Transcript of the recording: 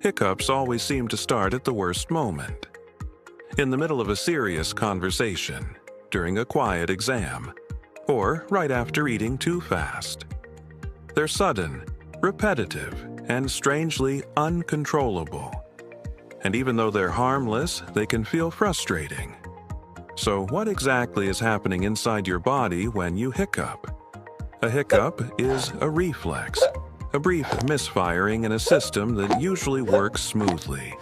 Hiccups always seem to start at the worst moment. In the middle of a serious conversation, during a quiet exam, or right after eating too fast. They're sudden, repetitive, and strangely uncontrollable. And even though they're harmless, they can feel frustrating. So what exactly is happening inside your body when you hiccup? A hiccup is a reflex, a brief misfiring in a system that usually works smoothly.